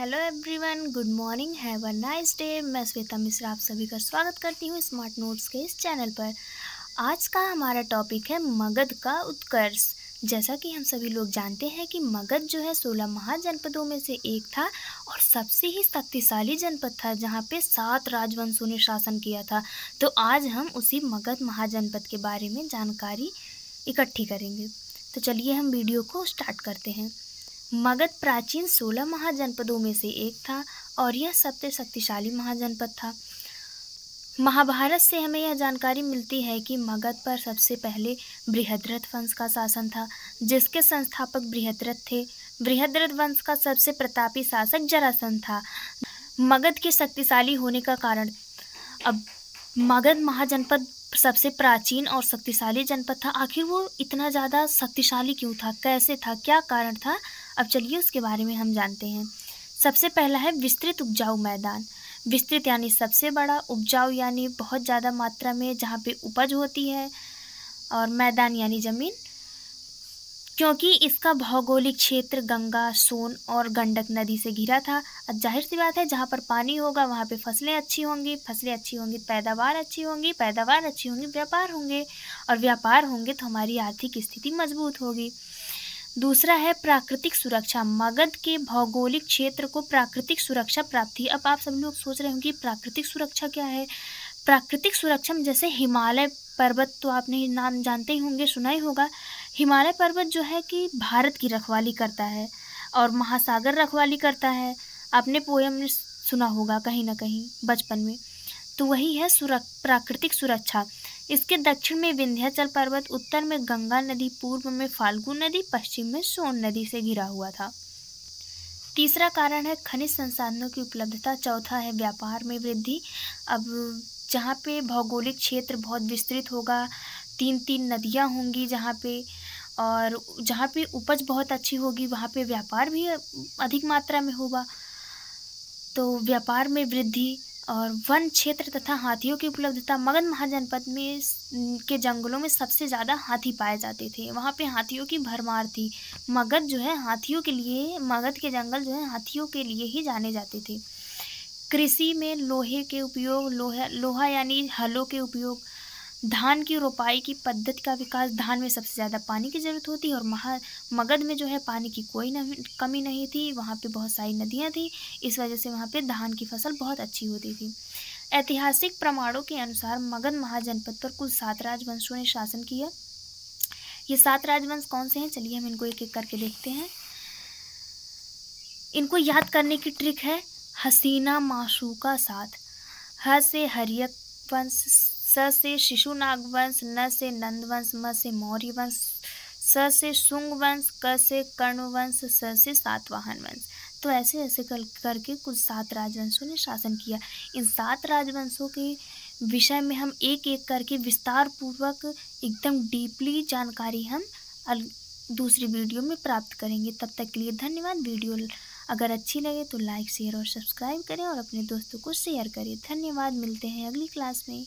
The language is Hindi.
Hello everyone, good morning, have a nice day. मैं श्वेता मिश्रा आप सभी का स्वागत करती हूँ स्मार्ट नोट्स के इस चैनल पर। आज का हमारा टॉपिक है मगध का उत्कर्ष। जैसा कि हम सभी लोग जानते हैं कि मगध जो है 16 महाजनपदों में से एक था और सबसे ही शक्तिशाली जनपद था, जहाँ पे 7 राजवंशों ने शासन किया था। तो आज हम उसी मगध महाजनपद के बारे में जानकारी इकट्ठी करेंगे। तो चलिए हम वीडियो को स्टार्ट करते हैं। मगध प्राचीन 16 महाजनपदों में से एक था और यह सबसे शक्तिशाली महाजनपद था। महाभारत से हमें यह जानकारी मिलती है कि मगध पर सबसे पहले बृहद्रथ वंश का शासन था, जिसके संस्थापक बृहद्रथ थे। बृहद्रथ वंश का सबसे प्रतापी शासक जरासंध था। मगध के शक्तिशाली होने का कारण, अब मगध महाजनपद सबसे प्राचीन और शक्तिशाली जनपद था। आखिर वो इतना ज़्यादा शक्तिशाली क्यों था, कैसे था, क्या कारण था, अब चलिए उसके बारे में हम जानते हैं। सबसे पहला है विस्तृत उपजाऊ मैदान। विस्तृत यानी सबसे बड़ा, उपजाऊ यानी बहुत ज़्यादा मात्रा में जहाँ पे उपज होती है, और मैदान यानी ज़मीन, क्योंकि इसका भौगोलिक क्षेत्र गंगा, सोन और गंडक नदी से घिरा था। अब जाहिर सी बात है, जहाँ पर पानी होगा वहाँ पे फसलें अच्छी होंगी, फसलें अच्छी होंगी पैदावार अच्छी होंगी, पैदावार अच्छी होंगी व्यापार होंगे, और व्यापार होंगे तो हमारी आर्थिक स्थिति मजबूत होगी। दूसरा है प्राकृतिक सुरक्षा। मगध के भौगोलिक क्षेत्र को प्राकृतिक सुरक्षा प्राप्त थी। अब आप सब लोग सोच रहे होंगे प्राकृतिक सुरक्षा क्या है। प्राकृतिक सुरक्षा में जैसे हिमालय पर्वत, तो आपने नाम जानते ही होंगे, सुना ही होगा। हिमालय पर्वत जो है कि भारत की रखवाली करता है और महासागर रखवाली करता है। आपने पोयम में सुना होगा कहीं ना कहीं बचपन में। तो वही है प्राकृतिक सुरक्षा। इसके दक्षिण में विंध्याचल पर्वत, उत्तर में गंगा नदी, पूर्व में फाल्गु नदी, पश्चिम में सोन नदी से घिरा हुआ था। तीसरा कारण है खनिज संसाधनों की उपलब्धता। चौथा है व्यापार में वृद्धि। अब जहाँ पे भौगोलिक क्षेत्र बहुत विस्तृत होगा, 3 नदियाँ होंगी जहाँ पे, और जहाँ पे उपज बहुत अच्छी होगी वहाँ पे व्यापार भी अधिक मात्रा में होगा, तो व्यापार में वृद्धि। और वन क्षेत्र तथा हाथियों की उपलब्धता। मगध महाजनपद में के जंगलों में सबसे ज़्यादा हाथी पाए जाते थे, वहाँ पे हाथियों की भरमार थी। मगध जो है हाथियों के लिए, मगध के जंगल जो है हाथियों के लिए ही जाने जाते थे। कृषि में लोहे के उपयोग, लोहा यानी हलों के उपयोग। धान की रोपाई की पद्धति का विकास। धान में सबसे ज़्यादा पानी की ज़रूरत होती है और मगध में जो है पानी की कोई कमी नहीं थी, वहाँ पे बहुत सारी नदियाँ थी, इस वजह से वहाँ पे धान की फसल बहुत अच्छी होती थी। ऐतिहासिक प्रमाणों के अनुसार मगध महाजनपद पर कुल 7 राजवंशों ने शासन किया। ये 7 राजवंश कौन से हैं, चलिए हम इनको एक एक करके देखते हैं। इनको याद करने की ट्रिक है हसीना माशूका 7। ह से हर्यक वंश, स से शिशुनाग वंश, न से नंद वंश, म से मौर्य वंश, स से शुंग वंश, क से कर्ण वंश, स से सातवाहन वंश। तो ऐसे ऐसे करके कुल 7 राजवंशों ने शासन किया। इन 7 राजवंशों के विषय में हम एक एक करके विस्तार पूर्वक एकदम डीपली जानकारी हम दूसरी वीडियो में प्राप्त करेंगे। तब तक के लिए धन्यवाद। वीडियो अगर अच्छी लगे तो लाइक, शेयर और सब्सक्राइब करें और अपने दोस्तों को शेयर करें। धन्यवाद। मिलते हैं अगली क्लास में।